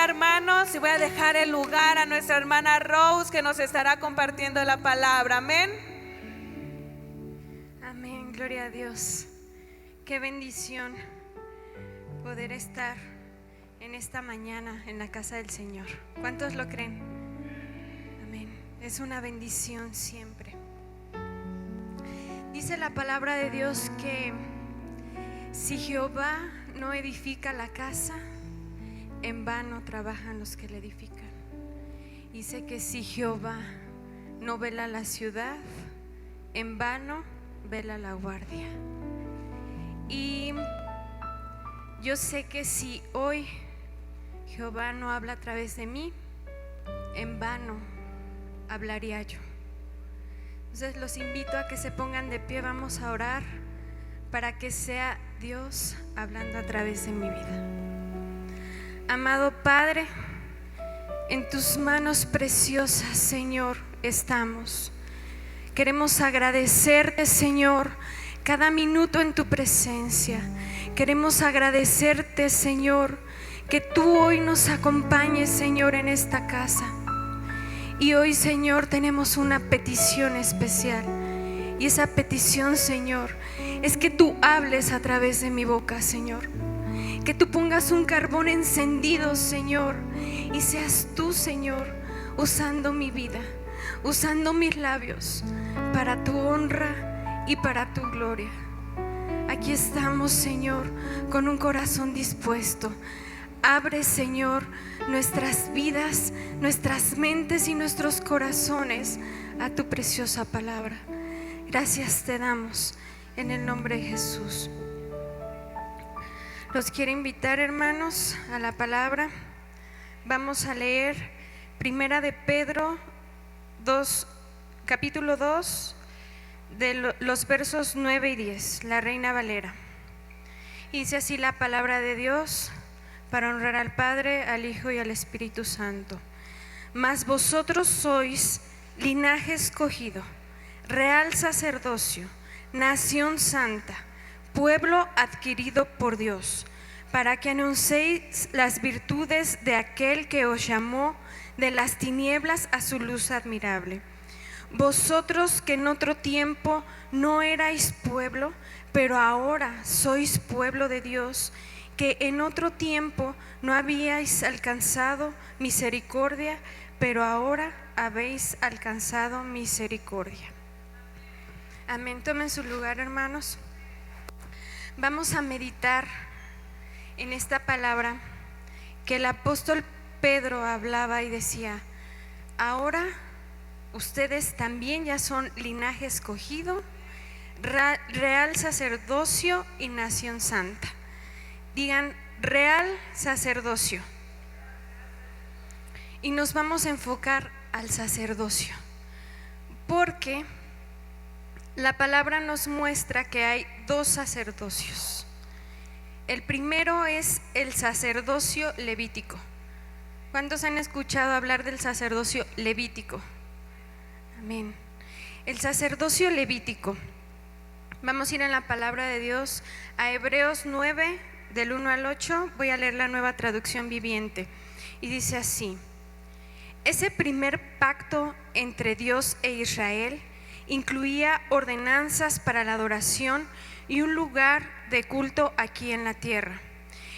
día, hermanos, y voy a dejar el lugar a nuestra hermana Rose, que nos estará compartiendo la palabra. Amén. Amén, gloria a Dios. Qué bendición poder estar en esta mañana en la casa del Señor. ¿Cuántos lo creen? Amén. Es una bendición siempre. Dice la palabra de Dios que si Jehová no edifica la casa, en vano trabajan los que la edifican. Dice que si Jehová no vela la ciudad, en vano vela la guardia. Y yo sé que si hoy Jehová no habla a través de mí, en vano hablaría yo. Entonces los invito a que se pongan de pie. Vamos a orar para que sea Dios hablando a través de mi vida. Amado Padre, en tus manos preciosas, Señor, estamos. Queremos agradecerte, Señor, cada minuto en tu presencia. Queremos agradecerte, Señor, que tú hoy nos acompañes, Señor, en esta casa. Y hoy, Señor, tenemos una petición especial. Y esa petición, Señor, es que tú hables a través de mi boca, Señor. Que tú pongas un carbón encendido, Señor, y seas tú, Señor, usando mi vida, usando mis labios para tu honra y para tu gloria. Aquí estamos, Señor, con un corazón dispuesto. Abre, Señor, nuestras vidas, nuestras mentes y nuestros corazones a tu preciosa palabra. Gracias te damos en el nombre de Jesús. Los quiero invitar, hermanos, a la palabra. Vamos a leer Primera de Pedro 2, capítulo 2, de los versos 9 y 10, la Reina Valera. Y dice así la palabra de Dios para honrar al Padre, al Hijo y al Espíritu Santo. Mas vosotros sois linaje escogido, real sacerdocio, nación santa, pueblo adquirido por Dios, para que anunciéis las virtudes de aquel que os llamó de las tinieblas a su luz admirable. Vosotros que en otro tiempo no erais pueblo, pero ahora sois pueblo de Dios, que en otro tiempo no habíais alcanzado misericordia, pero ahora habéis alcanzado misericordia. Amén. Tomen su lugar, hermanos. Vamos a meditar en esta palabra que el apóstol Pedro hablaba y decía: ahora ustedes también ya son linaje escogido, real sacerdocio y nación santa. Digan real sacerdocio. Y nos vamos a enfocar al sacerdocio, porque la palabra nos muestra que hay dos sacerdocios. El primero es el sacerdocio levítico. ¿Cuántos han escuchado hablar del sacerdocio levítico? Amén. El sacerdocio levítico. Vamos a ir en la palabra de Dios a Hebreos 9, del 1 al 8. Voy a leer la Nueva Traducción Viviente. Y dice así: ese primer pacto entre Dios e Israel incluía ordenanzas para la adoración y un lugar de culto aquí en la tierra.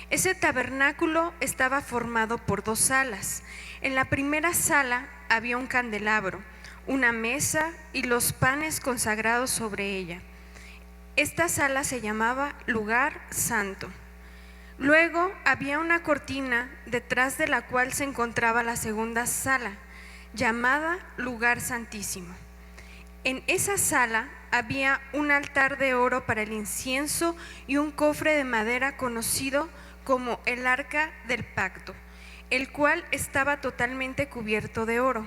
Ese tabernáculo estaba formado por dos salas. En la primera sala había un candelabro, una mesa y los panes consagrados sobre ella. Esta sala se llamaba Lugar Santo. Luego había una cortina detrás de la cual se encontraba la segunda sala, llamada Lugar Santísimo. En esa sala había un altar de oro para el incienso y un cofre de madera conocido como el Arca del Pacto, el cual estaba totalmente cubierto de oro.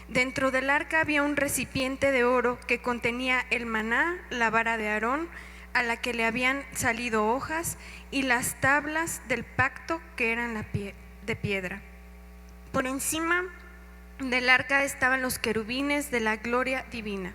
Dentro del arca había un recipiente de oro que contenía el maná, la vara de Aarón, a la que le habían salido hojas, y las tablas del pacto que eran de piedra. Por encima del arca estaban los querubines de la gloria divina,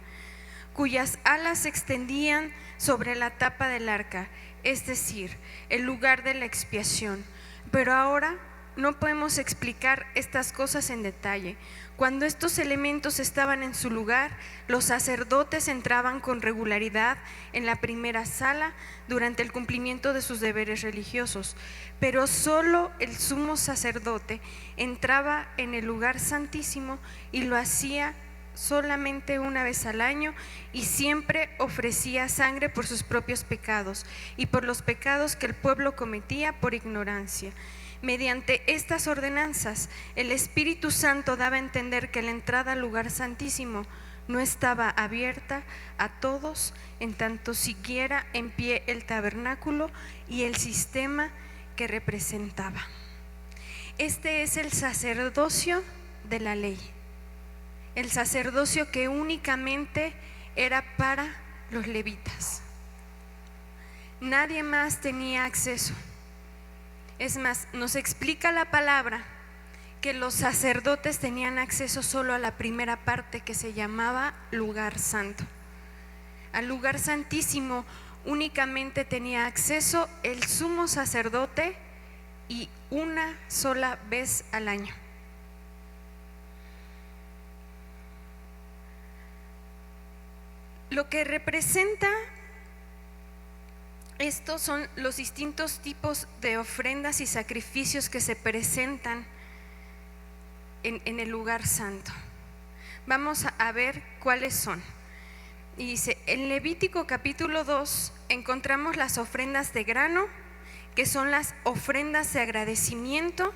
cuyas alas se extendían sobre la tapa del arca, es decir, el lugar de la expiación. Pero ahora no podemos explicar estas cosas en detalle. Cuando estos elementos estaban en su lugar, los sacerdotes entraban con regularidad en la primera sala durante el cumplimiento de sus deberes religiosos, pero solo el sumo sacerdote entraba en el lugar santísimo y lo hacía solamente una vez al año, y siempre ofrecía sangre por sus propios pecados y por los pecados que el pueblo cometía por ignorancia. Mediante estas ordenanzas, el Espíritu Santo daba a entender que la entrada al lugar santísimo no estaba abierta a todos, en tanto siguiera en pie el tabernáculo y el sistema que representaba. Este es el sacerdocio de la ley, el sacerdocio que únicamente era para los levitas. Nadie más tenía acceso. Es más, nos explica la palabra que los sacerdotes tenían acceso solo a la primera parte, que se llamaba lugar santo. Al lugar santísimo únicamente tenía acceso el sumo sacerdote, y una sola vez al año. Lo que representa estos son los distintos tipos de ofrendas y sacrificios que se presentan en el lugar santo. Vamos a ver cuáles son. Y dice, en Levítico capítulo 2 encontramos las ofrendas de grano, que son las ofrendas de agradecimiento,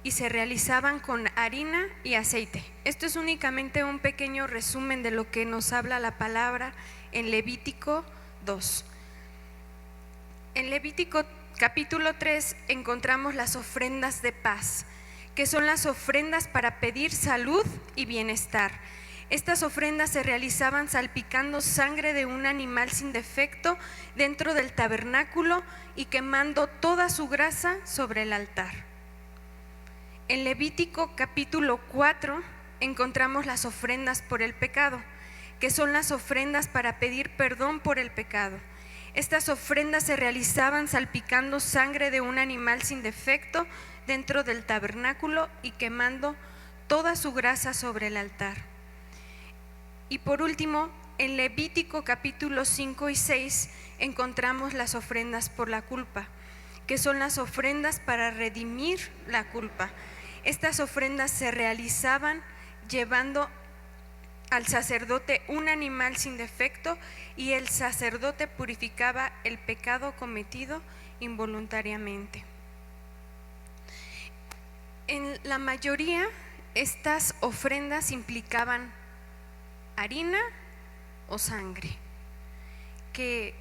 y se realizaban con harina y aceite. Esto es únicamente un pequeño resumen de lo que nos habla la palabra en Levítico 2. En Levítico capítulo 3 encontramos las ofrendas de paz, que son las ofrendas para pedir salud y bienestar. Estas ofrendas se realizaban salpicando sangre de un animal sin defecto dentro del tabernáculo y quemando toda su grasa sobre el altar. En Levítico capítulo 4 encontramos las ofrendas por el pecado, que son las ofrendas para pedir perdón por el pecado. Estas ofrendas se realizaban salpicando sangre de un animal sin defecto dentro del tabernáculo y quemando toda su grasa sobre el altar. Y por último, en Levítico capítulo 5 y 6 encontramos las ofrendas por la culpa, que son las ofrendas para redimir la culpa. Estas ofrendas se realizaban llevando al sacerdote un animal sin defecto, y el sacerdote purificaba el pecado cometido involuntariamente. En la mayoría, estas ofrendas implicaban harina o sangre, que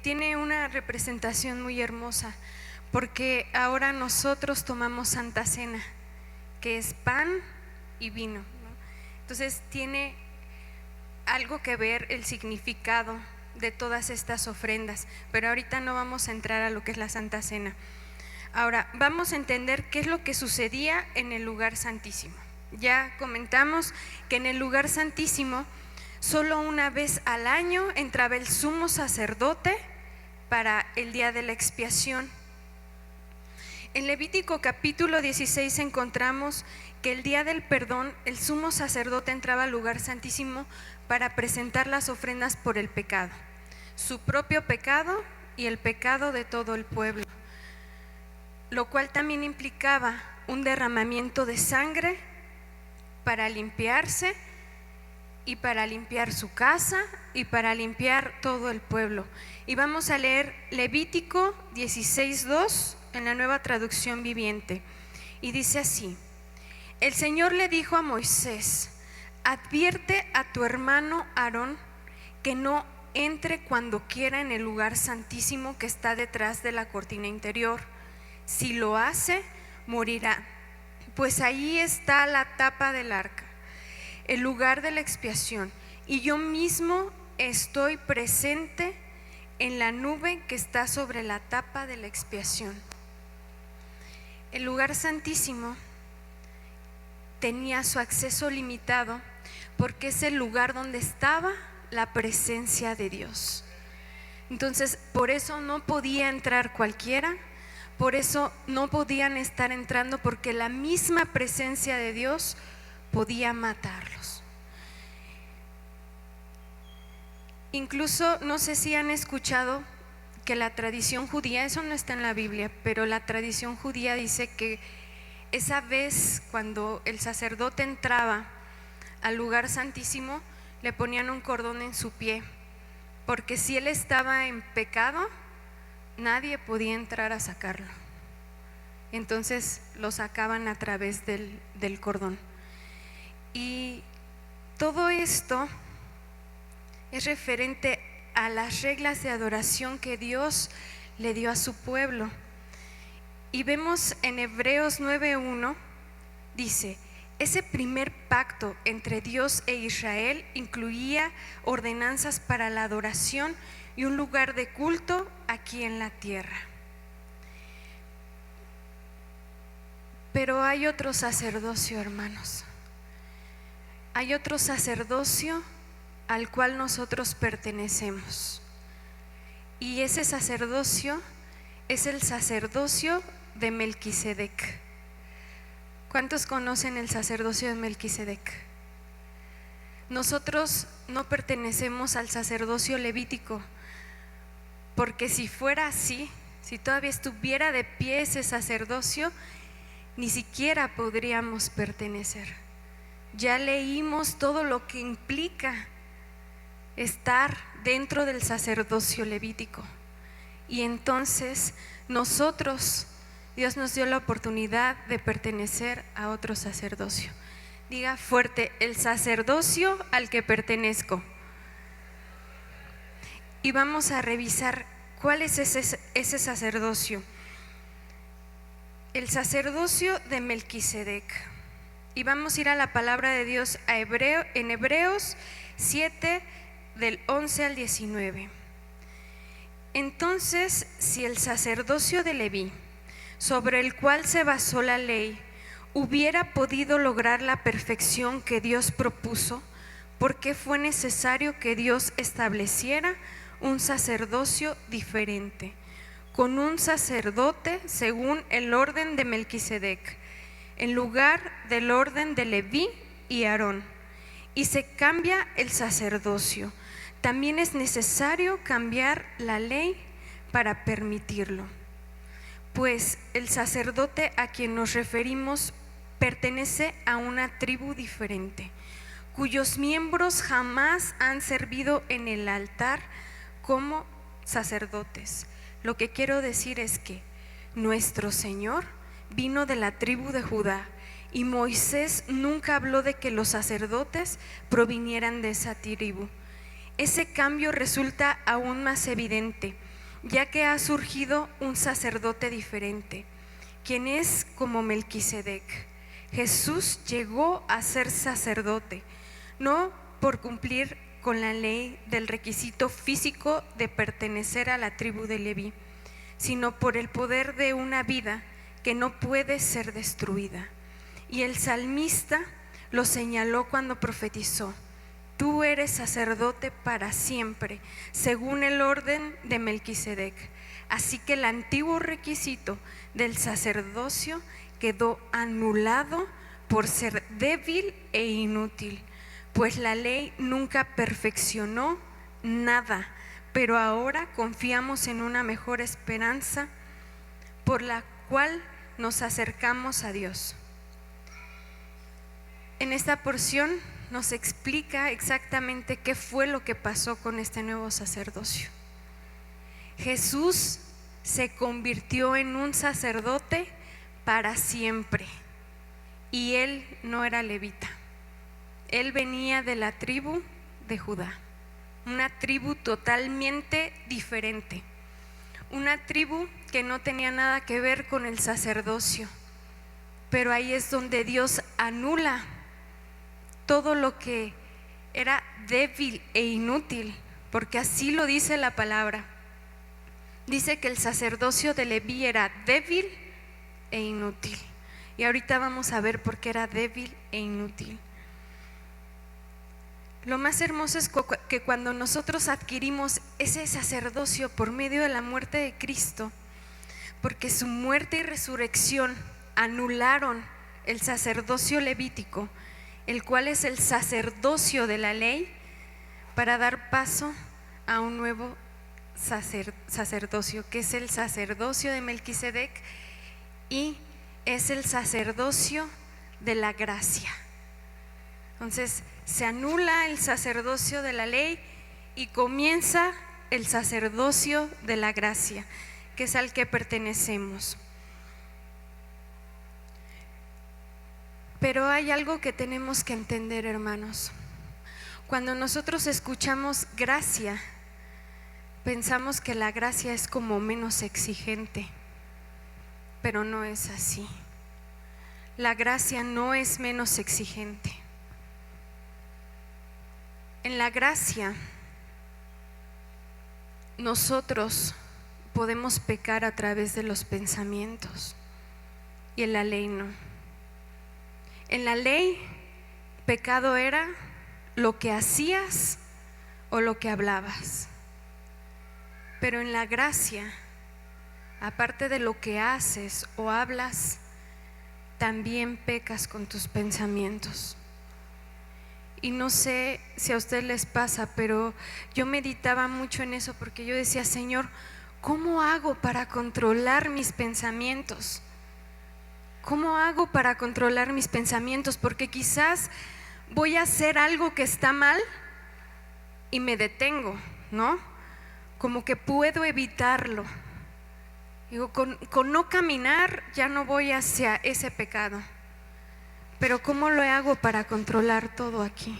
tiene una representación muy hermosa, porque ahora nosotros tomamos Santa Cena, que es pan y vino, ¿no? Entonces tiene algo que ver el significado de todas estas ofrendas, pero ahorita no vamos a entrar a lo que es la Santa Cena. Ahora vamos a entender qué es lo que sucedía en el lugar santísimo. Ya comentamos que en el lugar santísimo solo una vez al año entraba el sumo sacerdote para el día de la expiación. En Levítico capítulo 16 encontramos que el día del perdón el sumo sacerdote entraba al lugar santísimo para presentar las ofrendas por el pecado, su propio pecado y el pecado de todo el pueblo, lo cual también implicaba un derramamiento de sangre para limpiarse y para limpiar su casa y para limpiar todo el pueblo. Y vamos a leer Levítico 16:2 en la Nueva Traducción Viviente, y dice así: el Señor le dijo a Moisés: advierte a tu hermano Aarón que no entre cuando quiera en el lugar santísimo que está detrás de la cortina interior. Si lo hace, morirá, pues ahí está la tapa del arca, el lugar de la expiación, y yo mismo estoy presente en la nube que está sobre la tapa de la expiación. El lugar santísimo tenía su acceso limitado porque es el lugar donde estaba la presencia de Dios. Entonces, por eso no podía entrar cualquiera, por eso no podían estar entrando, porque la misma presencia de Dios podía matarlos. Incluso, no sé si han escuchado que la tradición judía, eso no está en la Biblia, pero la tradición judía dice que esa vez cuando el sacerdote entraba al lugar santísimo, le ponían un cordón en su pie, porque si él estaba en pecado, nadie podía entrar a sacarlo. Entonces lo sacaban a través del cordón. Y todo esto es referente a las reglas de adoración que Dios le dio a su pueblo. Y vemos en Hebreos 9:1, dice: ese primer pacto entre Dios e Israel incluía ordenanzas para la adoración y un lugar de culto aquí en la tierra. Pero hay otro sacerdocio, hermanos. Hay otro sacerdocio al cual nosotros pertenecemos. Y ese sacerdocio es el sacerdocio de Melquisedec. ¿Cuántos conocen el sacerdocio de Melquisedec? Nosotros no pertenecemos al sacerdocio levítico, porque si fuera así, si todavía estuviera de pie ese sacerdocio, ni siquiera podríamos pertenecer. Ya leímos todo lo que implica estar dentro del sacerdocio levítico. Y entonces nosotros, Dios nos dio la oportunidad de pertenecer a otro sacerdocio. Diga fuerte: el sacerdocio al que pertenezco. Y vamos a revisar cuál es ese sacerdocio. El sacerdocio de Melquisedec. Y vamos a ir a la palabra de Dios en Hebreos 7, del 11 al 19. Entonces, si el sacerdocio de Leví, sobre el cual se basó la ley, hubiera podido lograr la perfección que Dios propuso, ¿por qué fue necesario que Dios estableciera un sacerdocio diferente, con un sacerdote según el orden de Melquisedec, en lugar del orden de Leví y Aarón? Y se cambia el sacerdocio. También es necesario cambiar la ley para permitirlo. Pues el sacerdote a quien nos referimos pertenece a una tribu diferente, cuyos miembros jamás han servido en el altar como sacerdotes. Lo que quiero decir es que nuestro Señor vino de la tribu de Judá, y Moisés nunca habló de que los sacerdotes provinieran de esa tribu. Ese cambio resulta aún más evidente, ya que ha surgido un sacerdote diferente, quien es como Melquisedec. Jesús llegó a ser sacerdote, no por cumplir con la ley del requisito físico de pertenecer a la tribu de Leví, sino por el poder de una vida que no puede ser destruida. Y el salmista lo señaló cuando profetizó: tú eres sacerdote para siempre, según el orden de Melquisedec. Así que el antiguo requisito del sacerdocio quedó anulado por ser débil e inútil, pues la ley nunca perfeccionó nada, pero ahora confiamos en una mejor esperanza por la cual nos acercamos a Dios. En esta porción nos explica exactamente qué fue lo que pasó con este nuevo sacerdocio. Jesús se convirtió en un sacerdote para siempre, y él no era levita. Él venía de la tribu de Judá, una tribu totalmente diferente, una tribu que no tenía nada que ver con el sacerdocio. Pero ahí es donde Dios anula todo lo que era débil e inútil, porque así lo dice la palabra. Dice que el sacerdocio de Leví era débil e inútil. Y ahorita vamos a ver por qué era débil e inútil. Lo más hermoso es que cuando nosotros adquirimos ese sacerdocio por medio de la muerte de Cristo, porque su muerte y resurrección anularon el sacerdocio levítico, el cual es el sacerdocio de la ley, para dar paso a un nuevo sacerdocio, que es el sacerdocio de Melquisedec, y es el sacerdocio de la gracia. Entonces se anula el sacerdocio de la ley y comienza el sacerdocio de la gracia, que es al que pertenecemos. Pero hay algo que tenemos que entender, hermanos. Cuando nosotros escuchamos gracia, pensamos que la gracia es como menos exigente, pero no es así. La gracia no es menos exigente. En la gracia, nosotros podemos pecar a través de los pensamientos, y en la ley no. En la ley, pecado era lo que hacías o lo que hablabas. Pero en la gracia, aparte de lo que haces o hablas, también pecas con tus pensamientos. Y no sé si a ustedes les pasa, pero yo meditaba mucho en eso, porque yo decía: Señor, ¿cómo hago para controlar mis pensamientos? ¿Cómo hago para controlar mis pensamientos? Porque quizás voy a hacer algo que está mal y me detengo, ¿no? Como que puedo evitarlo. Digo, con no caminar ya no voy hacia ese pecado. Pero ¿cómo lo hago para controlar todo aquí?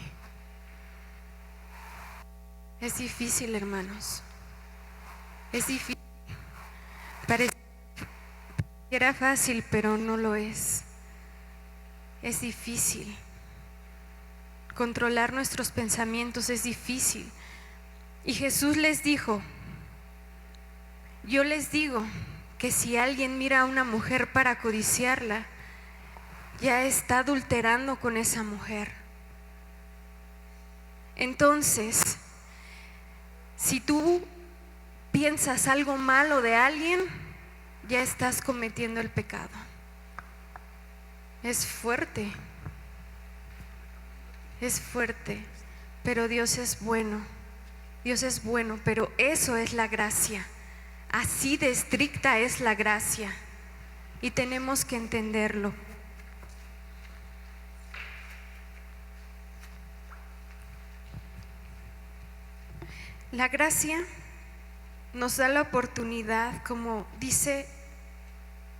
Es difícil, hermanos. Es difícil. Pareciera fácil, pero no lo es. Es difícil. Controlar nuestros pensamientos es difícil. Y Jesús les dijo: yo les digo que si alguien mira a una mujer para codiciarla, ya está adulterando con esa mujer. Entonces, si tú piensas algo malo de alguien, ya estás cometiendo el pecado. Es fuerte, pero Dios es bueno. Dios es bueno, pero eso es la gracia. Así de estricta es la gracia, y tenemos que entenderlo. La gracia nos da la oportunidad, como dice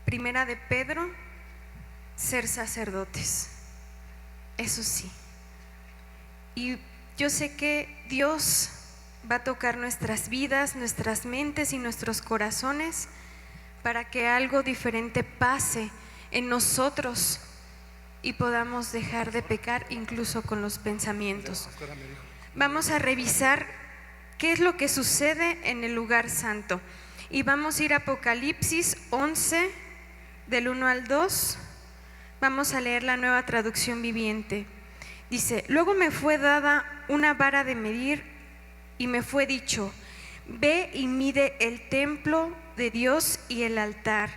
Primera de Pedro, ser sacerdotes. Eso sí. Y yo sé que Dios va a tocar nuestras vidas, nuestras mentes y nuestros corazones para que algo diferente pase en nosotros y podamos dejar de pecar incluso con los pensamientos. Vamos a revisar qué es lo que sucede en el lugar santo. Y vamos a ir a Apocalipsis 11, del 1 al 2. Vamos a leer la Nueva Traducción Viviente. Dice: luego me fue dada una vara de medir y me fue dicho: ve y mide el templo de Dios y el altar,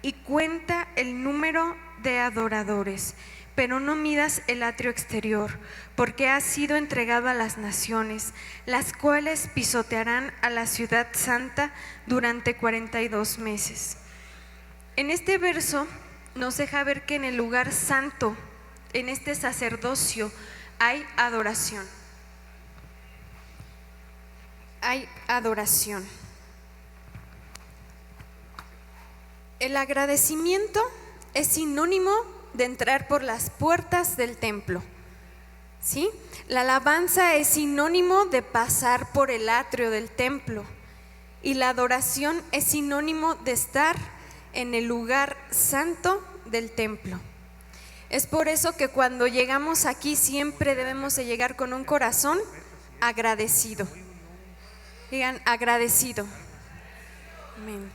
y cuenta el número de adoradores, pero no midas el atrio exterior, porque ha sido entregado a las naciones, las cuales pisotearán a la ciudad santa durante 42 meses. En este verso nos deja ver que en el lugar santo, en este sacerdocio, hay adoración. Hay adoración. El agradecimiento es sinónimo de entrar por las puertas del templo, ¿sí? La alabanza es sinónimo de pasar por el atrio del templo, y la adoración es sinónimo de estar en el lugar santo del templo. Es por eso que cuando llegamos aquí siempre debemos de llegar con un corazón agradecido. Digan: agradecido. Amén.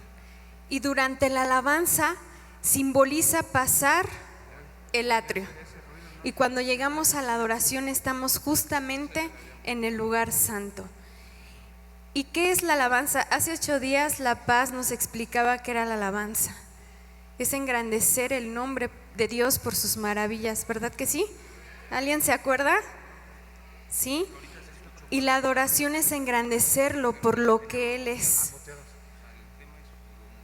Y durante la alabanza simboliza pasar el atrio. Y cuando llegamos a la adoración estamos justamente en el lugar santo. ¿Y qué es la alabanza? Hace 8 días La Paz nos explicaba qué era la alabanza. Es engrandecer el nombre de Dios por sus maravillas, ¿verdad que sí? ¿Alguien se acuerda? ¿Sí? Y la adoración es engrandecerlo por lo que Él es.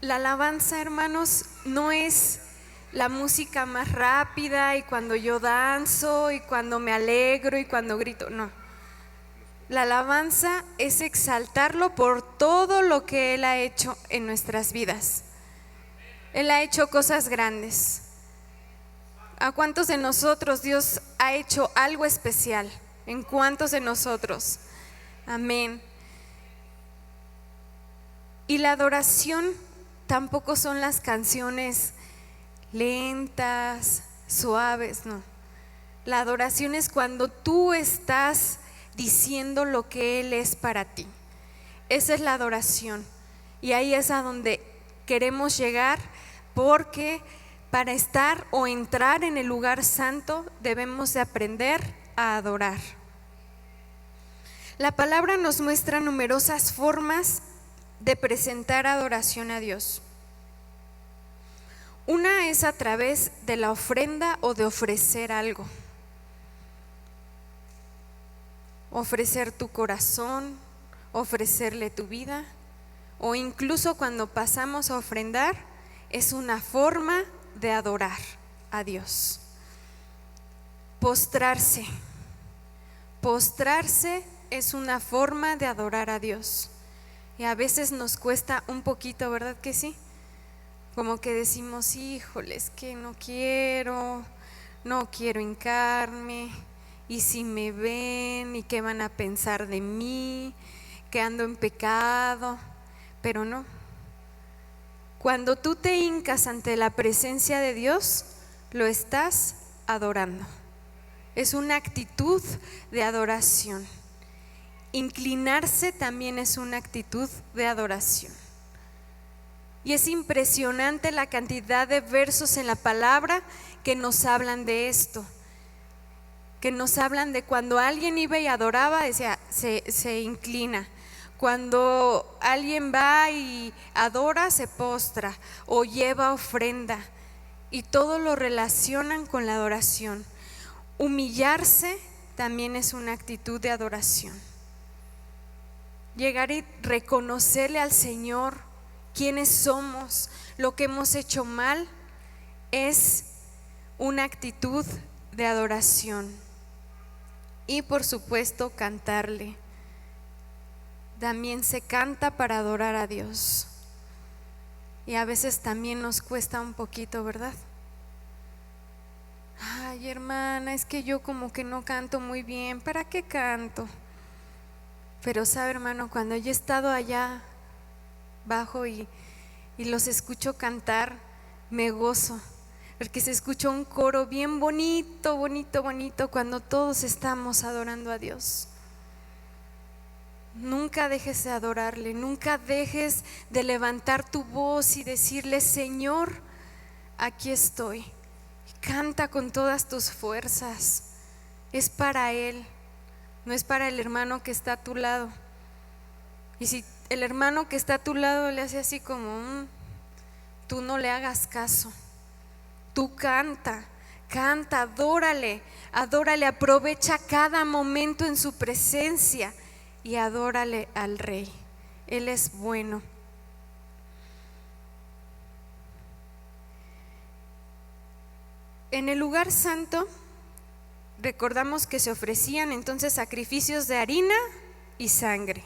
La alabanza, hermanos, no es la música más rápida y cuando yo danzo y cuando me alegro y cuando grito, no. La alabanza es exaltarlo por todo lo que Él ha hecho en nuestras vidas. Él ha hecho cosas grandes. ¿A cuántos de nosotros Dios ha hecho algo especial? ¿En cuántos de nosotros? Amén. Y la adoración tampoco son las canciones lentas, suaves, no. La adoración es cuando tú estás diciendo lo que Él es para ti. Esa es la adoración. Y ahí es a donde queremos llegar, porque para estar o entrar en el lugar santo debemos de aprender a adorar. La palabra nos muestra numerosas formas de presentar adoración a Dios. Una es a través de la ofrenda o de ofrecer algo. Ofrecer tu corazón, ofrecerle tu vida, o incluso cuando pasamos a ofrendar, es una forma de adorar a Dios. Postrarse. Postrarse es una forma de adorar a Dios. Y a veces nos cuesta un poquito, ¿verdad que sí? Como que decimos, híjoles, que no quiero hincarme, y si me ven, y qué van a pensar de mí, que ando en pecado. Pero no. Cuando tú te hincas ante la presencia de Dios, lo estás adorando. Es una actitud de adoración. Inclinarse también es una actitud de adoración. Y es impresionante la cantidad de versos en la palabra que nos hablan de esto, que nos hablan de cuando alguien iba y adoraba, decía, se inclina. Cuando alguien va y adora, se postra o lleva ofrenda, y todo lo relacionan con la adoración. Humillarse también es una actitud de adoración. Llegar y reconocerle al Señor quiénes somos, lo que hemos hecho mal, es una actitud de adoración. Y por supuesto, cantarle. También se canta para adorar a Dios. Y a veces también nos cuesta un poquito, ¿verdad? Ay, hermana, es que yo como que no canto muy bien. ¿Para qué canto? Pero sabe, hermano, cuando yo he estado allá abajo y los escucho cantar, me gozo, porque se escuchó un coro bien bonito, bonito, bonito, cuando todos estamos adorando a Dios. Nunca dejes de adorarle, nunca dejes de levantar tu voz y decirle, Señor, aquí estoy. Canta con todas tus fuerzas. Es para Él, no es para el hermano que está a tu lado. Y si el hermano que está a tu lado le hace así como, tú no le hagas caso. Tú canta, adórale, aprovecha cada momento en su presencia y adórale al Rey. Él es bueno. En el lugar santo recordamos que se ofrecían entonces sacrificios de harina y sangre,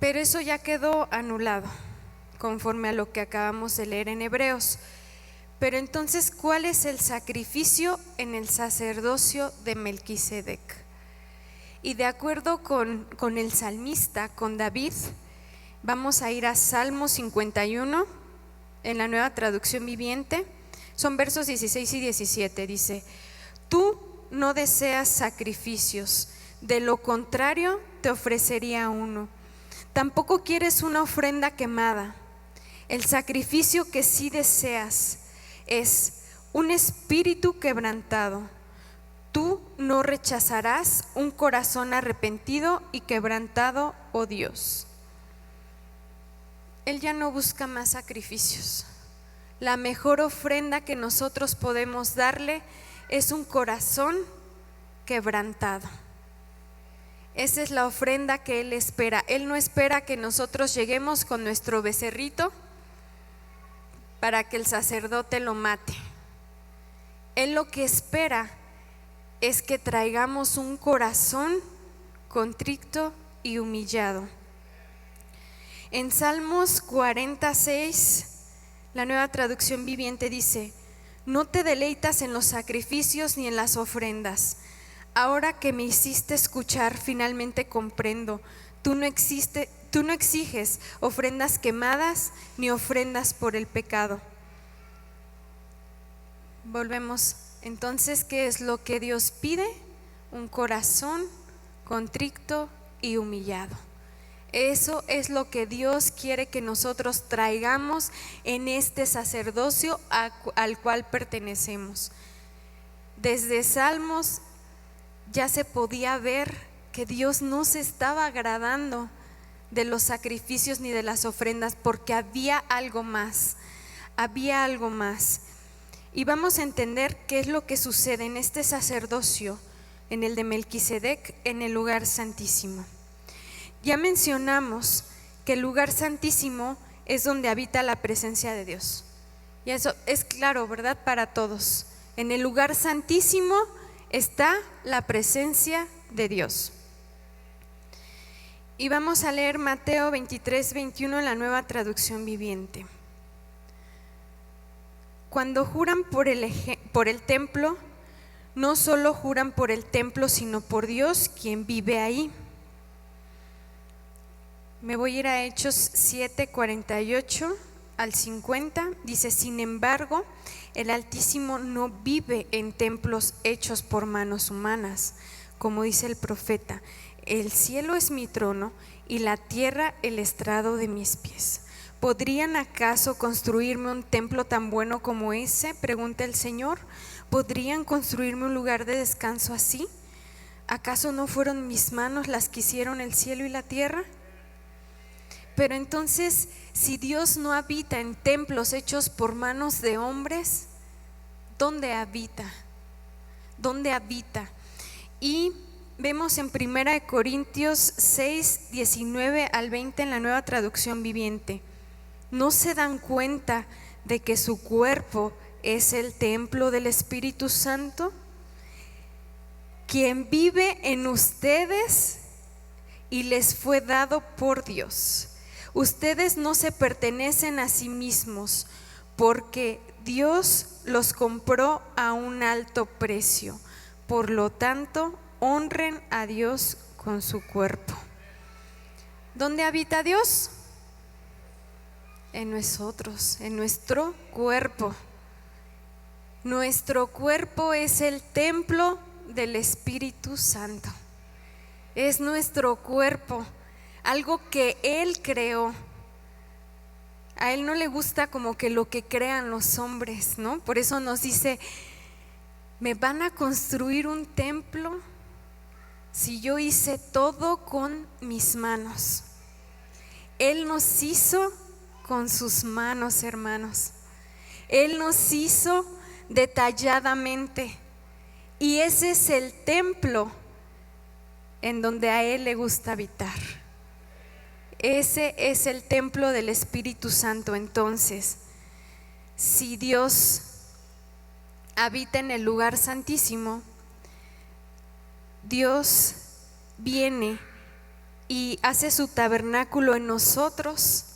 pero eso ya quedó anulado conforme a lo que acabamos de leer en Hebreos. Pero entonces, ¿cuál es el sacrificio en el sacerdocio de Melquisedec? Y de acuerdo con el salmista, con David, vamos a ir a Salmo 51 en la Nueva Traducción Viviente. Son versos 16 y 17. Dice: tú no deseas sacrificios, de lo contrario te ofrecería uno. Tampoco quieres una ofrenda quemada. El sacrificio que sí deseas es un espíritu quebrantado. Tú no rechazarás un corazón arrepentido y quebrantado, oh Dios. Él ya no busca más sacrificios. La mejor ofrenda que nosotros podemos darle es un corazón quebrantado. Esa es la ofrenda que Él espera. Él no espera que nosotros lleguemos con nuestro becerrito para que el sacerdote lo mate. Él lo que espera es que traigamos un corazón contrito y humillado. En Salmos 46, la Nueva Traducción Viviente dice: no te deleitas en los sacrificios ni en las ofrendas. Ahora que me hiciste escuchar, finalmente comprendo. Tú no exiges ofrendas quemadas ni ofrendas por el pecado. Volvemos. Entonces, ¿qué es lo que Dios pide? Un corazón contrito y humillado. Eso es lo que Dios quiere que nosotros traigamos en este sacerdocio al cual pertenecemos. Desde Salmos ya se podía ver que Dios no se estaba agradando de los sacrificios ni de las ofrendas, porque había algo más, había algo más. Y vamos a entender qué es lo que sucede en este sacerdocio, en el de Melquisedec, en el lugar santísimo. Ya mencionamos que el lugar santísimo es donde habita la presencia de Dios. Y eso es claro, ¿verdad? Para todos. En el lugar santísimo está la presencia de Dios. Y vamos a leer Mateo 23:21 en la Nueva Traducción Viviente. Cuando juran por el templo, no solo juran por el templo, sino por Dios, quien vive ahí. Me voy a ir a Hechos 7:48 al 50. Dice: sin embargo, el Altísimo no vive en templos hechos por manos humanas, como dice el profeta: el cielo es mi trono y la tierra el estrado de mis pies. ¿Podrían acaso construirme un templo tan bueno como ese?, pregunta el Señor. ¿Podrían construirme un lugar de descanso así? ¿Acaso no fueron mis manos las que hicieron el cielo y la tierra? Pero entonces, si Dios no habita en templos hechos por manos de hombres, ¿dónde habita? ¿Dónde habita? Y vemos en 1 Corintios 6, 19 al 20 en la Nueva Traducción Viviente: ¿no se dan cuenta de que su cuerpo es el templo del Espíritu Santo, quien vive en ustedes y les fue dado por Dios? Ustedes no se pertenecen a sí mismos, porque Dios los compró a un alto precio. Por lo tanto, honren a Dios con su cuerpo. ¿Dónde habita Dios? En nosotros, en nuestro cuerpo. Nuestro cuerpo es el templo del Espíritu Santo. Es nuestro cuerpo, algo que Él creó. A Él no le gusta como que lo que crean los hombres, ¿no? Por eso nos dice: ¿me van a construir un templo si yo hice todo con mis manos? Él nos hizo con sus manos, hermanos. Él nos hizo detalladamente, y ese es el templo en donde a Él le gusta habitar. Ese es el templo del Espíritu Santo. Entonces, si Dios habita en el lugar santísimo, Dios viene y hace su tabernáculo en nosotros,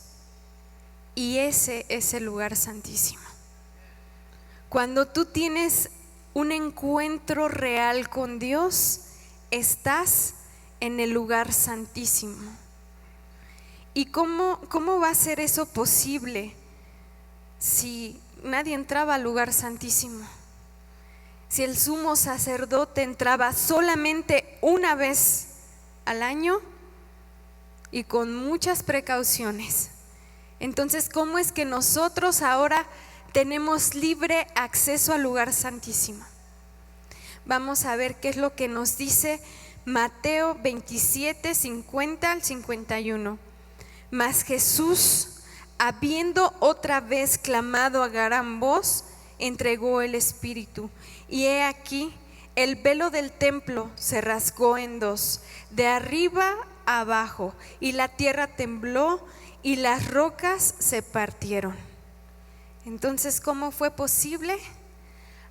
y ese es el lugar santísimo. Cuando tú tienes un encuentro real con Dios, estás en el lugar santísimo. ¿Y cómo va a ser eso posible si nadie entraba al lugar santísimo? Si el sumo sacerdote entraba solamente una vez al año y con muchas precauciones, entonces, ¿cómo es que nosotros ahora tenemos libre acceso al lugar santísimo? vamos a ver qué es lo que nos dice Mateo 27, 50 al 51. Mas Jesús, habiendo otra vez clamado a gran voz, entregó el Espíritu. Y he aquí, el velo del templo se rasgó en dos, de arriba a abajo, y la tierra tembló y las rocas se partieron. Entonces, ¿cómo fue posible?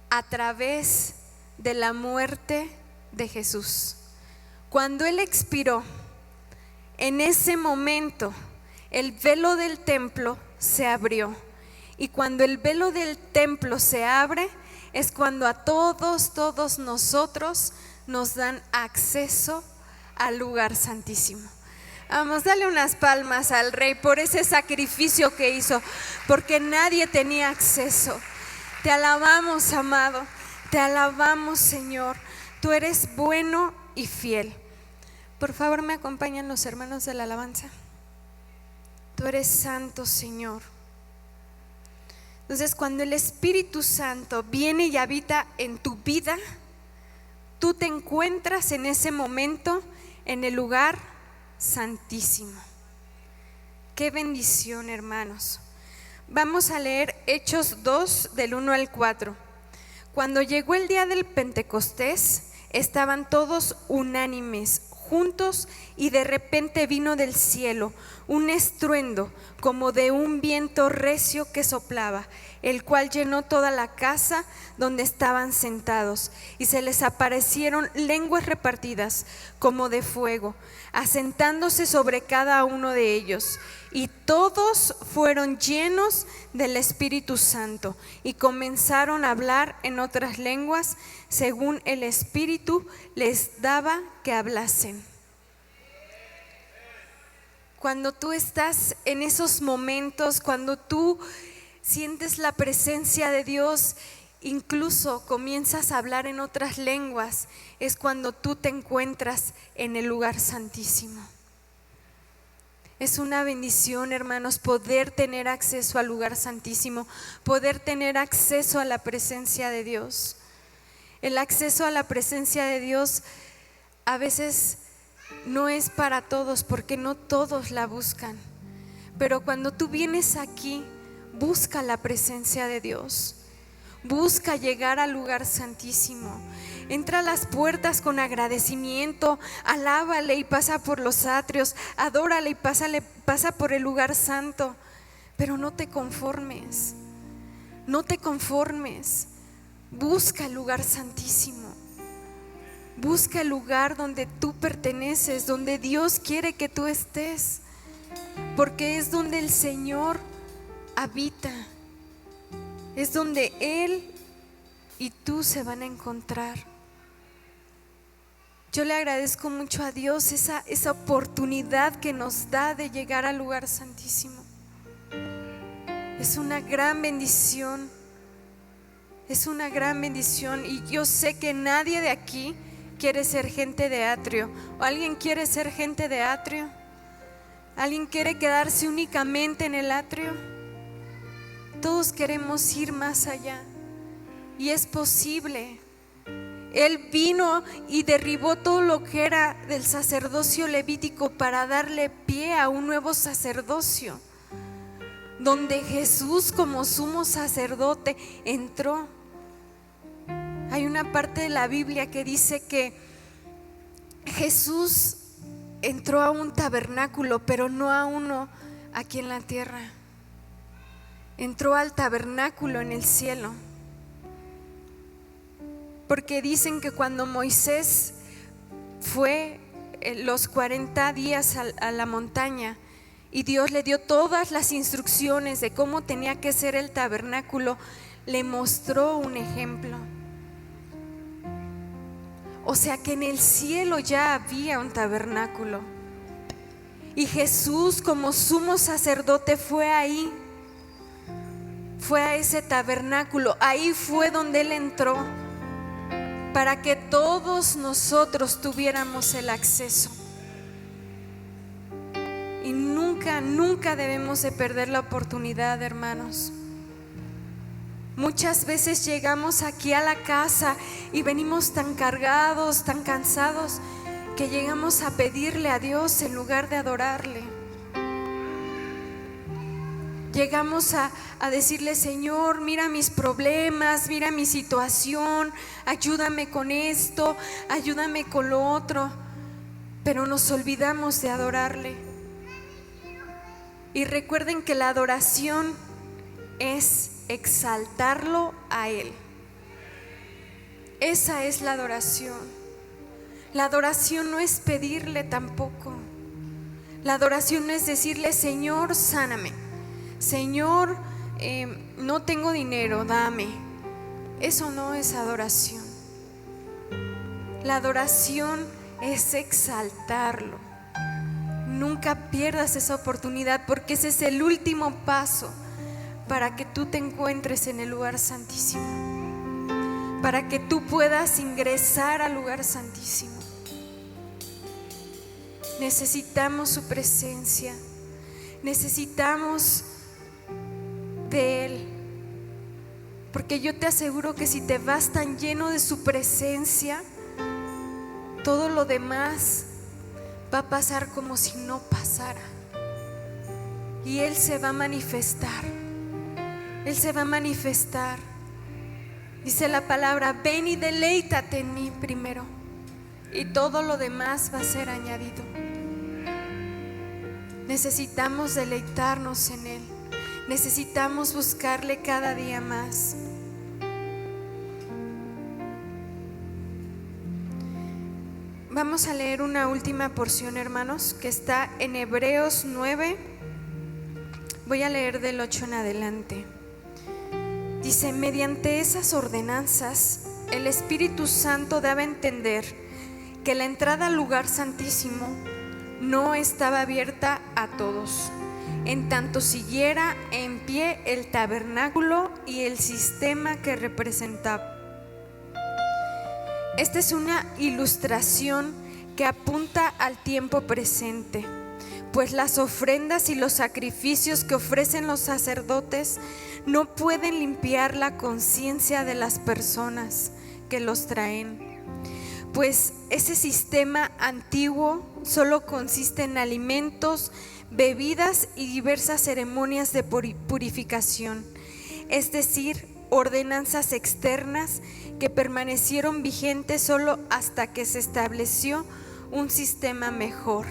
A través de la muerte de Jesús. Cuando Él expiró, en ese momento el velo del templo se abrió. Y cuando el velo del templo se abre, es cuando a todos nosotros nos dan acceso al lugar santísimo. Vamos, dale unas palmas al Rey por ese sacrificio que hizo, porque nadie tenía acceso. Te alabamos, amado, te alabamos, Señor. Tú eres bueno y fiel. Por favor, me acompañan los hermanos de la alabanza. Tú eres santo, Señor. Entonces, cuando el Espíritu Santo viene y habita en tu vida, tú te encuentras en ese momento en el lugar santísimo. Qué bendición, hermanos. Vamos a leer Hechos 2 del 1 al 4. Cuando llegó el día del Pentecostés, estaban todos unánimes, juntos, y de repente vino del cielo un estruendo como de un viento recio que soplaba, el cual llenó toda la casa donde estaban sentados, y se les aparecieron lenguas repartidas como de fuego, asentándose sobre cada uno de ellos. Y todos fueron llenos del Espíritu Santo y comenzaron a hablar en otras lenguas según el Espíritu les daba que hablasen. Cuando tú estás en esos momentos, cuando tú sientes la presencia de Dios, incluso comienzas a hablar en otras lenguas, es cuando tú te encuentras en el lugar santísimo. Es una bendición, hermanos, poder tener acceso al lugar santísimo, poder tener acceso a la presencia de Dios. El acceso a la presencia de Dios a veces no es para todos, porque no todos la buscan. Pero cuando tú vienes aquí, busca la presencia de Dios. Busca llegar al lugar santísimo. Entra a las puertas con agradecimiento, alábale y pasa por los atrios, adórale y pasa por el lugar santo. Pero no te conformes, no te conformes. Busca el lugar santísimo. Busca el lugar donde tú perteneces, donde Dios quiere que tú estés, porque es donde el Señor habita. Es donde Él y tú se van a encontrar. Yo le agradezco mucho a Dios esa oportunidad que nos da de llegar al lugar santísimo. Es una gran bendición. Es una gran bendición. Y yo sé que nadie de aquí quiere ser gente de atrio. ¿O alguien quiere ser gente de atrio? ¿Alguien quiere quedarse únicamente en el atrio? Todos queremos ir más allá. Y es posible. Él vino y derribó todo lo que era del sacerdocio levítico para darle pie a un nuevo sacerdocio, donde Jesús como sumo sacerdote entró. Hay una parte de la Biblia que dice que Jesús entró a un tabernáculo, pero no a uno aquí en la tierra. Entró al tabernáculo en el cielo. Porque dicen que cuando Moisés fue los 40 días a la montaña y Dios le dio todas las instrucciones de cómo tenía que ser el tabernáculo, le mostró un ejemplo. O sea que en el cielo ya había un tabernáculo. Y Jesús como sumo sacerdote fue ahí. Fue a ese tabernáculo. Ahí fue donde Él entró, para que todos nosotros tuviéramos el acceso. Y nunca debemos de perder la oportunidad, hermanos. Muchas veces llegamos aquí a la casa y venimos tan cargados, tan cansados, que llegamos a pedirle a Dios en lugar de adorarle. Llegamos a decirle: Señor, mira mis problemas, mira mi situación, ayúdame con esto, ayúdame con lo otro. Pero nos olvidamos de adorarle. Y recuerden que la adoración es exaltarlo a Él. Esa es la adoración. La adoración no es pedirle tampoco. La adoración no es decirle: Señor, sáname. Señor, no tengo dinero, dame. Eso no es adoración. La adoración es exaltarlo. Nunca pierdas esa oportunidad, porque ese es el último paso para que tú te encuentres en el lugar santísimo, para que tú puedas ingresar al lugar santísimo. Necesitamos su presencia, necesitamos de Él, porque yo te aseguro que si te vas tan lleno de su presencia, todo lo demás va a pasar como si no pasara. Y Él se va a manifestar. Él se va a manifestar. Dice la palabra: ven y deleítate en mí primero, y todo lo demás va a ser añadido. Necesitamos deleitarnos en Él. Necesitamos buscarle cada día más. Vamos a leer una última porción, hermanos, que está en Hebreos 9. Voy a leer del 8 en adelante. Dice: mediante esas ordenanzas, el Espíritu Santo daba a entender que la entrada al lugar santísimo no estaba abierta a todos, en tanto siguiera en pie el tabernáculo y el sistema que representaba. Esta es una ilustración que apunta al tiempo presente, pues las ofrendas y los sacrificios que ofrecen los sacerdotes no pueden limpiar la conciencia de las personas que los traen, pues ese sistema antiguo solo consiste en alimentos, bebidas y diversas ceremonias de purificación, es decir, ordenanzas externas que permanecieron vigentes solo hasta que se estableció un sistema mejor.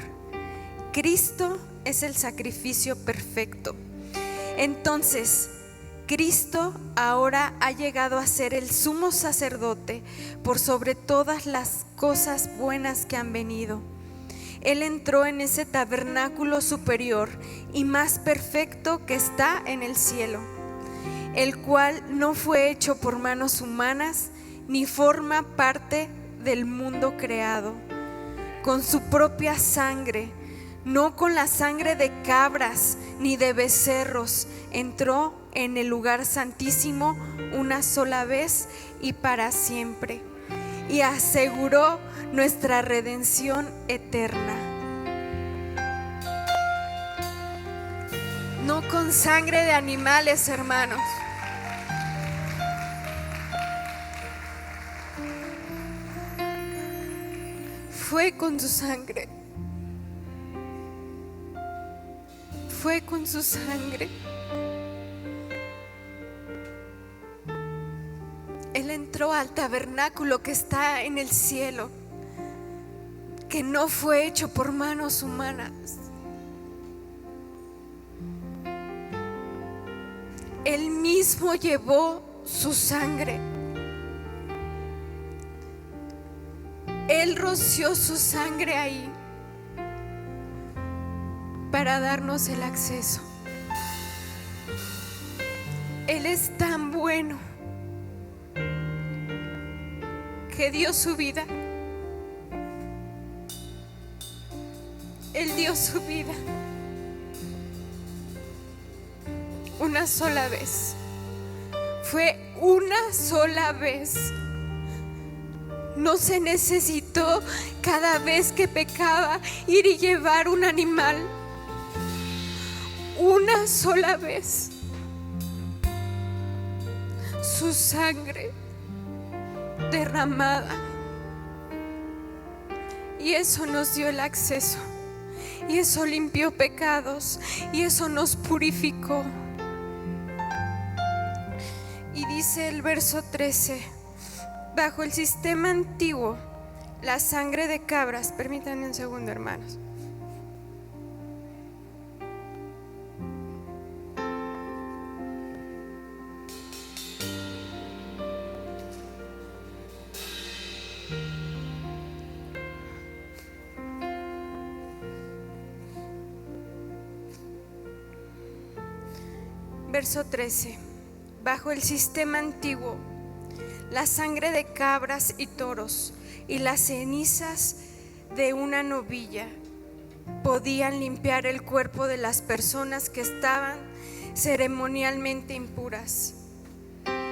Cristo es el sacrificio perfecto. Entonces, Cristo ahora ha llegado a ser el sumo sacerdote por sobre todas las cosas buenas que han venido. Él entró en ese tabernáculo superior y más perfecto que está en el cielo, el cual no fue hecho por manos humanas ni forma parte del mundo creado. Con su propia sangre, no con la sangre de cabras ni de becerros, entró en el lugar santísimo una sola vez y para siempre, y aseguró nuestra redención eterna. No con sangre de animales, hermanos. Fue con su sangre. Fue con su sangre. Él entró al tabernáculo que está en el cielo, que no fue hecho por manos humanas. Él mismo llevó su sangre. Él roció su sangre ahí para darnos el acceso. Él es tan bueno que dio su vida. Él dio su vida una sola vez. Fue una sola vez. No se necesitó cada vez que pecaba ir y llevar un animal. Una sola vez. su sangre derramada. Y eso nos dio el acceso. Y eso limpió pecados. Y eso nos purificó. Y dice el verso 13: bajo el sistema antiguo, la sangre de cabras, permítanme un segundo, hermanos. Verso 13: bajo el sistema antiguo, la sangre de cabras y toros y las cenizas de una novilla podían limpiar el cuerpo de las personas que estaban ceremonialmente impuras.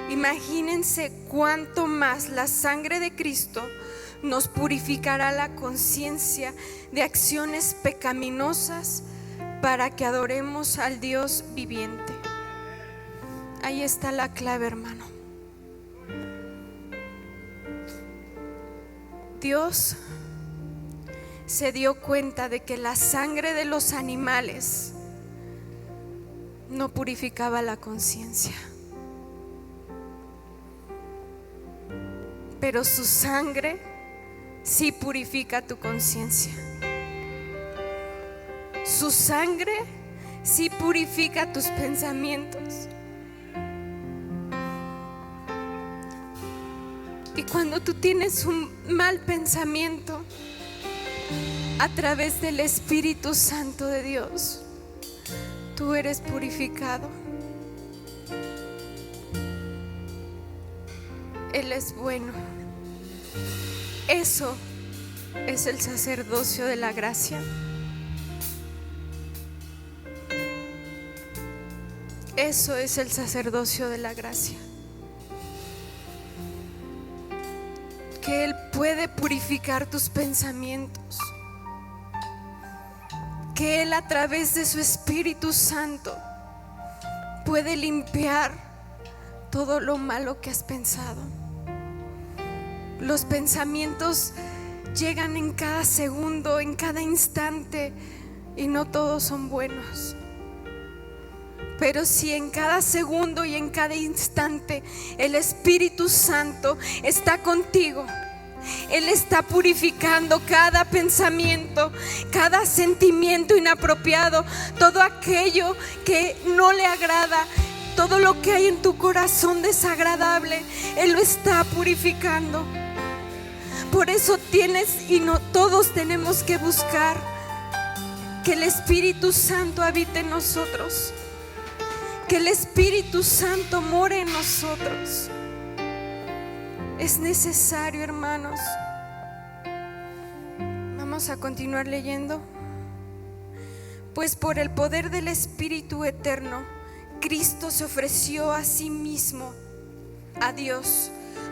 Imagínense cuánto más la sangre de Cristo nos purificará la conciencia de acciones pecaminosas para que adoremos al Dios viviente. Ahí está la clave, hermano. Dios se dio cuenta de que la sangre de los animales no purificaba la conciencia, pero su sangre sí purifica tu conciencia. Su sangre sí purifica tus pensamientos. Y cuando tú tienes un mal pensamiento, a través del Espíritu Santo de Dios, tú eres purificado. Él es bueno. Eso es el sacerdocio de la gracia. Eso es el sacerdocio de la gracia. Que Él puede purificar tus pensamientos. Que Él, a través de su Espíritu Santo, puede limpiar todo lo malo que has pensado. Los pensamientos llegan en cada segundo, en cada instante, y no todos son buenos. Pero si en cada segundo y en cada instante el Espíritu Santo está contigo, Él está purificando cada pensamiento, cada sentimiento inapropiado, todo aquello que no le agrada, todo lo que hay en tu corazón desagradable, Él lo está purificando. Por eso tienes, y no todos tenemos que buscar que el Espíritu Santo habite en nosotros. Que el Espíritu Santo more en nosotros. Es necesario, hermanos. Vamos a continuar leyendo. Pues por el poder del Espíritu eterno, Cristo se ofreció a sí mismo, a Dios,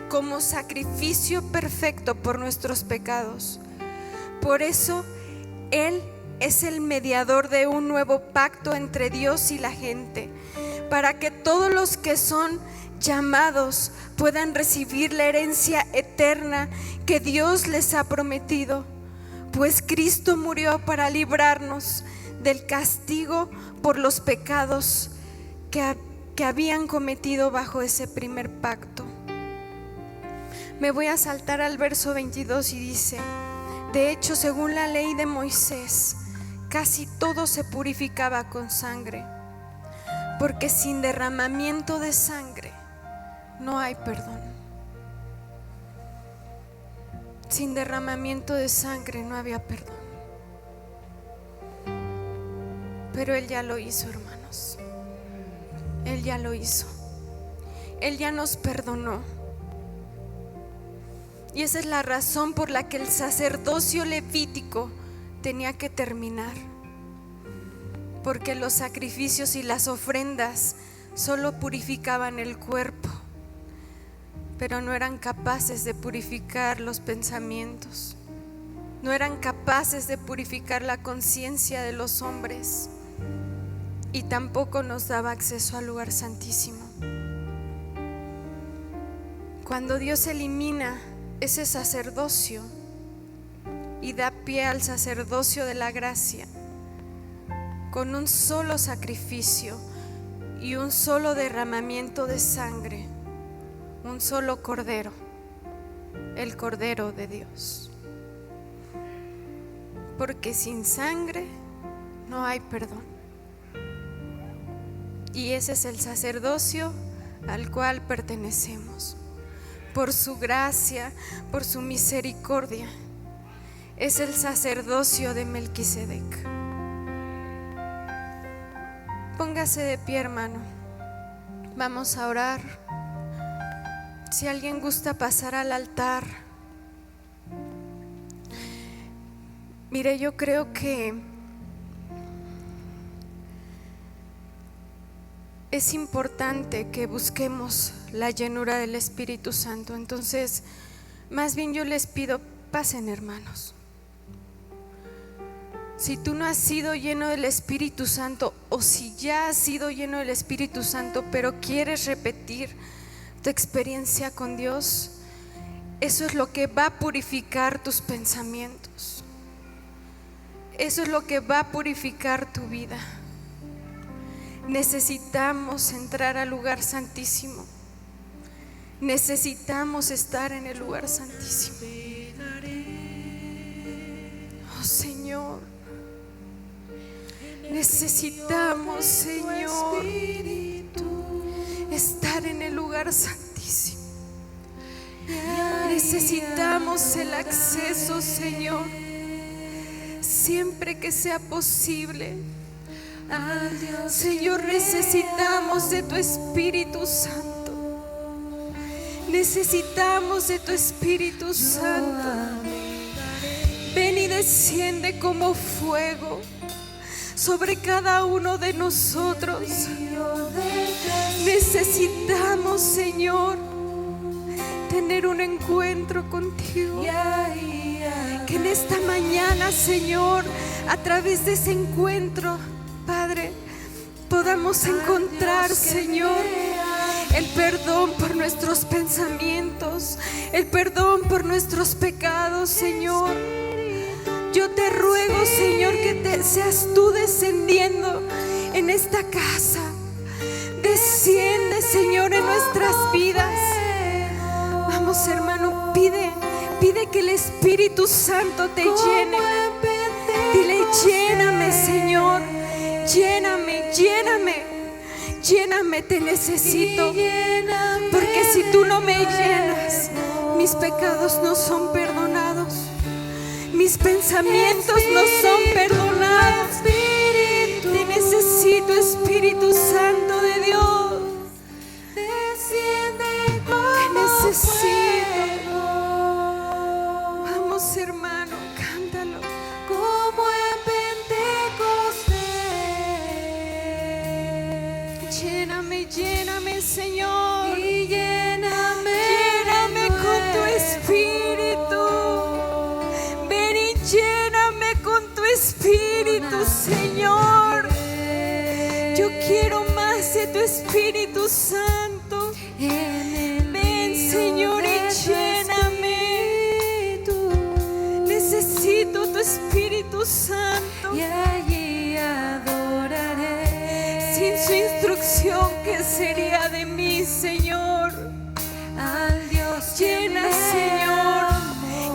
como sacrificio perfecto por nuestros pecados. Por eso Él es el mediador de un nuevo pacto entre Dios y la gente, para que todos los que son llamados puedan recibir la herencia eterna que Dios les ha prometido. Pues Cristo murió para librarnos del castigo por los pecados que habían cometido bajo ese primer pacto. Me voy a saltar al verso 22 y dice: de hecho, según la ley de Moisés, casi todo se purificaba con sangre, porque sin derramamiento de sangre no hay perdón. Sin derramamiento de sangre no había perdón. Pero Él ya lo hizo, hermanos. Él ya lo hizo. Él ya nos perdonó. Y esa es la razón por la que el sacerdocio levítico tenía que terminar. Porque los sacrificios y las ofrendas solo purificaban el cuerpo, pero no eran capaces de purificar los pensamientos. No eran capaces de purificar la conciencia de los hombres. Y tampoco nos daba acceso al lugar santísimo. Cuando Dios elimina ese sacerdocio y da pie al sacerdocio de la gracia, con un solo sacrificio y un solo derramamiento de sangre, un solo cordero, el Cordero de Dios. Porque sin sangre no hay perdón. Y ese es el sacerdocio al cual pertenecemos. Por su gracia, por su misericordia, es el sacerdocio de Melquisedec. Póngase de pie, hermano. Vamos a orar. Si alguien gusta pasar al altar. Mire, yo creo que es importante que busquemos la llenura del Espíritu Santo. Entonces, más bien yo les pido, pasen, hermanos. Si tú no has sido lleno del Espíritu Santo, o si ya has sido lleno del Espíritu Santo, pero quieres repetir tu experiencia con Dios, eso es lo que va a purificar tus pensamientos. Eso es lo que va a purificar tu vida. Necesitamos entrar al lugar santísimo. Necesitamos estar en el lugar santísimo. Oh Señor, necesitamos, Señor, estar en el lugar santísimo. Necesitamos el acceso, Señor, siempre que sea posible. Señor, necesitamos de tu Espíritu Santo. Necesitamos de tu Espíritu Santo. Ven y desciende como fuego sobre cada uno de nosotros. Necesitamos, Señor, tener un encuentro contigo. Que en esta mañana, Señor, a través de ese encuentro, Padre, podamos encontrar, Señor, el perdón por nuestros pensamientos, el perdón por nuestros pecados, Señor. Yo te ruego, Señor, que seas tú descendiendo en esta casa. Desciende, Señor, en nuestras vidas. Vamos, hermano, pide que el Espíritu Santo te llene. Dile: lléname, Señor. Lléname, lléname, lléname, te necesito. Porque si tú no me llenas, mis pecados no son perdonados, mis pensamientos no son perdonados. Te necesito, Espíritu Santo de Dios. Te necesito. Vamos, hermano, cántalo. Como en Lléname, lléname, Señor. y lléname con tu Espíritu. Ven y lléname con tu Espíritu, Señor. Yo quiero más de tu Espíritu Santo. Ven, Señor, y lléname. Necesito tu Espíritu Santo. y allí adoraré. Sin su instrucción, ¿qué sería de mí, Señor? Al Dios Llena, Señor,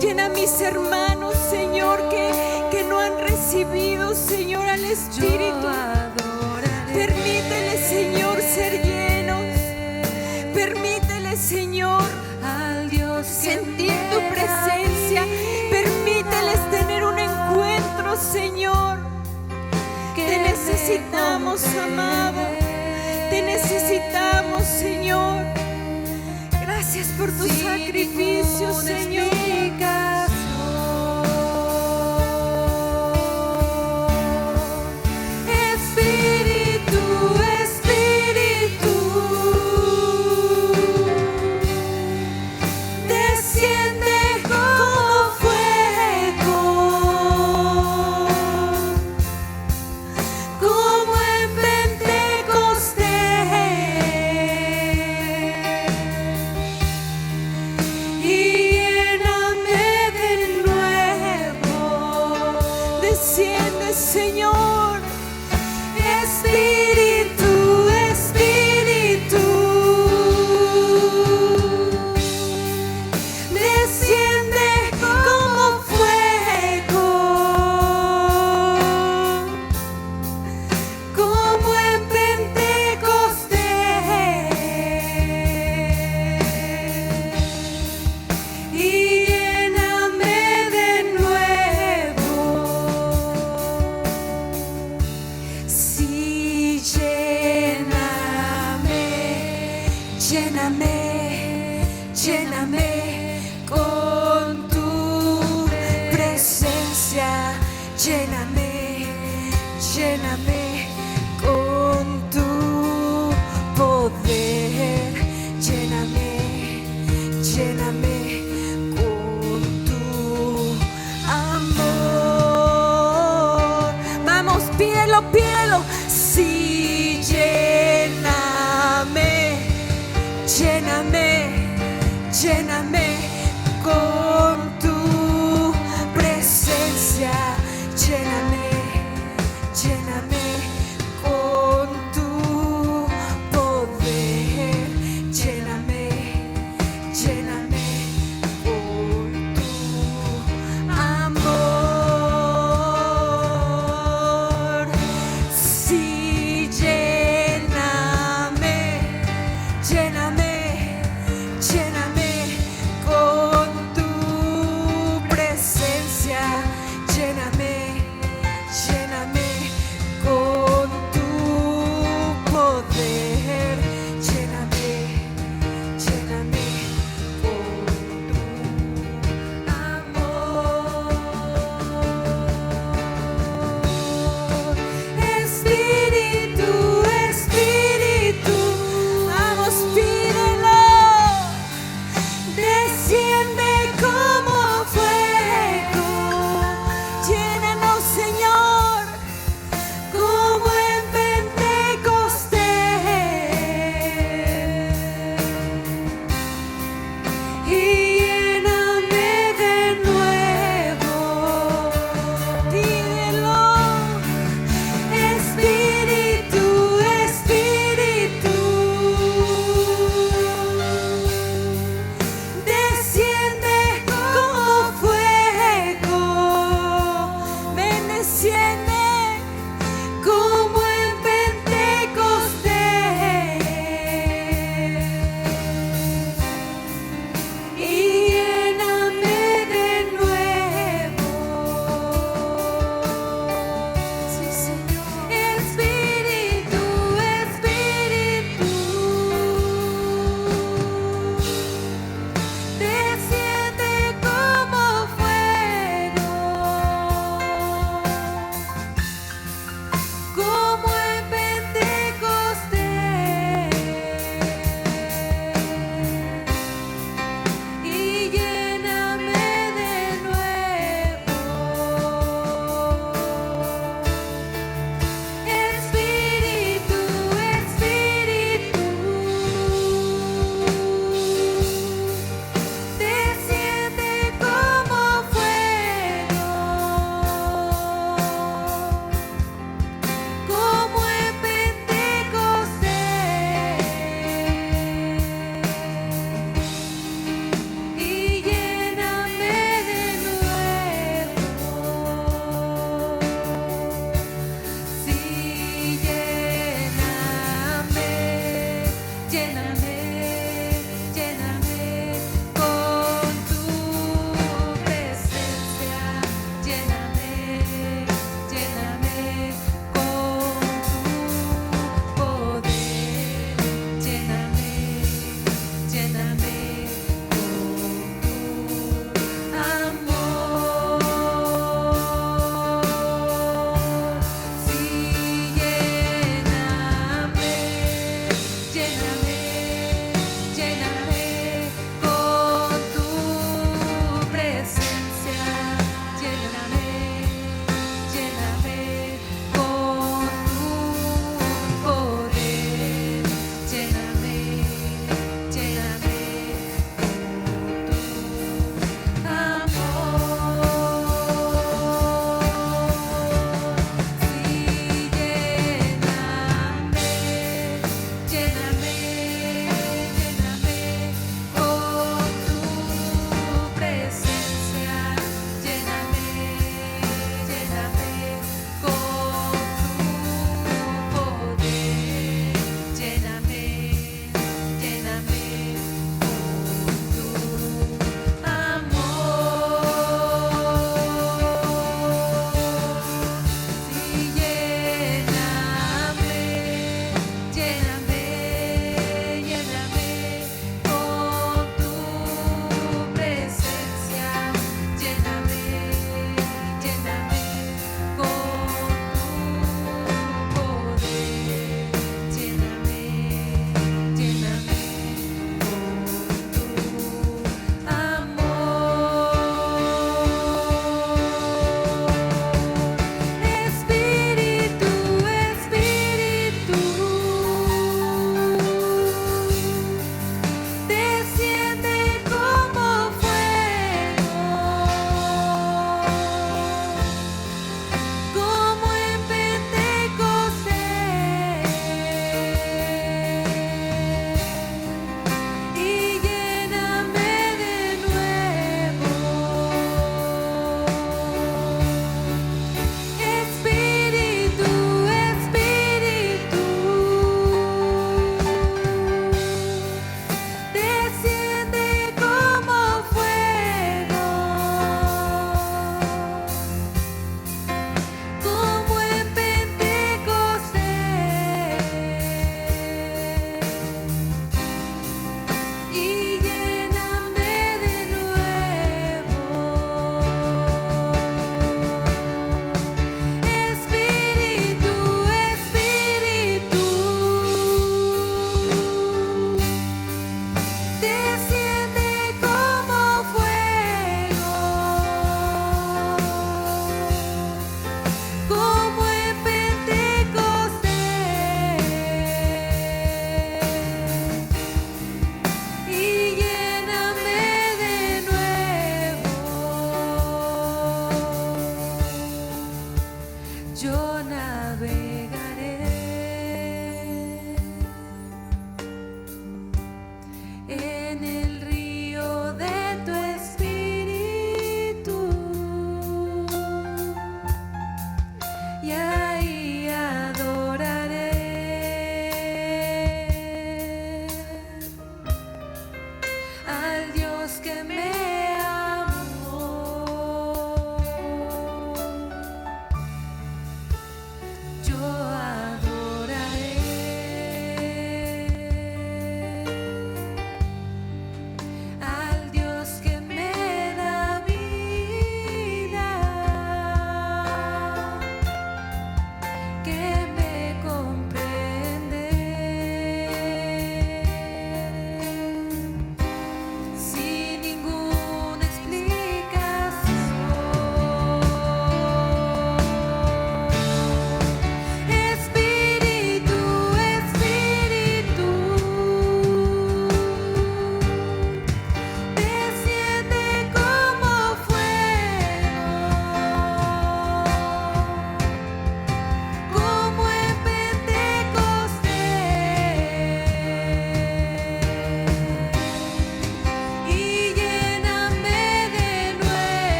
llena a mis hermanos, Señor, que no han recibido, Señor, al Espíritu. Permítele, Señor, ser llenos. Permítele, Señor, al Dios sentir tu presencia. Permíteles tener un encuentro, Señor. Te necesitamos, amado. Te necesitamos, Señor. Gracias por tu sacrificio, Señor. Espíritu, Espíritu, desciende como fuego, como en Pentecostés. con tu presencia. Lléname, lléname con tu poder. Lléname, lléname con tu amor. Vamos, pídelo, pídelo. Sí, lléname, lléname, lléname con tu presencia. Lléname, lléname con tu poder. Lléname, lléname con tu amor. Sí, lléname, lléname, lléname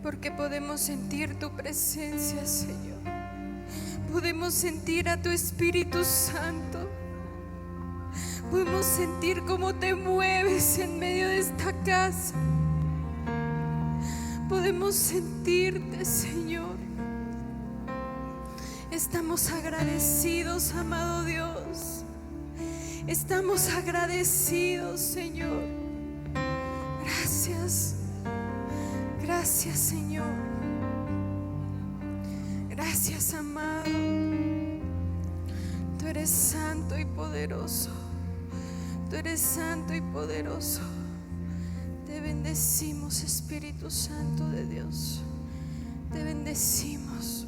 porque podemos sentir tu presencia, Señor. Podemos sentir a tu Espíritu Santo. Podemos sentir cómo te mueves en medio de esta casa. Podemos sentirte, Señor. Estamos agradecidos, amado Dios. Estamos agradecidos, Señor. Gracias. Gracias, Señor. Gracias, amado. Tú eres santo y poderoso. Tú eres santo y poderoso. Te bendecimos, Espíritu Santo de Dios. Te bendecimos.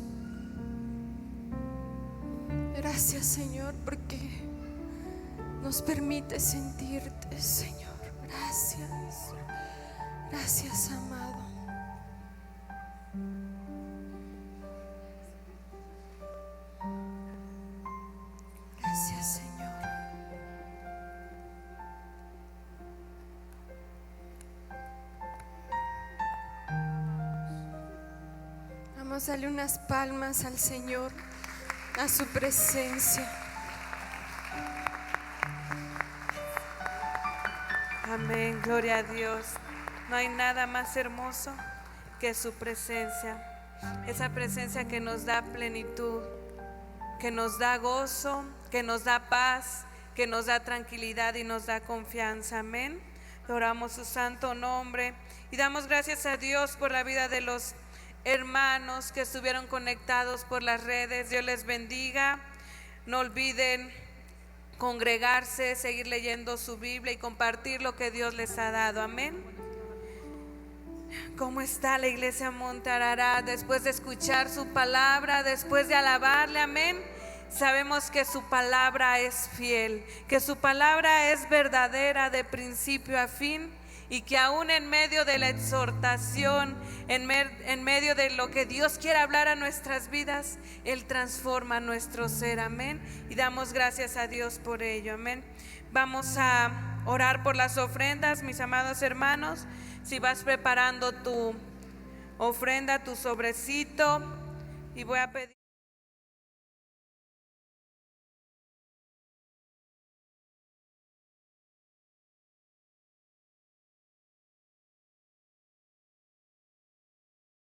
Gracias, Señor, porque nos permite sentirte, Señor. Gracias. Gracias, amado. Gracias, Señor. Vamos a darle unas palmas al Señor, a su presencia. Amén, gloria a Dios. No hay nada más hermoso que su presencia. Esa presencia que nos da plenitud, que nos da gozo, que nos da paz, que nos da tranquilidad y nos da confianza. Amén. Oramos su santo nombre y damos gracias a Dios por la vida de los hermanos que estuvieron conectados por las redes. Dios les bendiga. No olviden congregarse, seguir leyendo su Biblia y compartir lo que Dios les ha dado. Amén. ¿Cómo está la iglesia Monte Ararat después de escuchar su palabra, después de alabarle? Amén. Sabemos que su palabra es fiel, que su palabra es verdadera de principio a fin, y que aún en medio de la exhortación, en medio de lo que Dios quiere hablar a nuestras vidas, Él transforma nuestro ser. Amén. Y damos gracias a Dios por ello. Amén. Vamos a orar por las ofrendas, mis amados hermanos. Si vas preparando tu ofrenda, tu sobrecito, y voy a pedir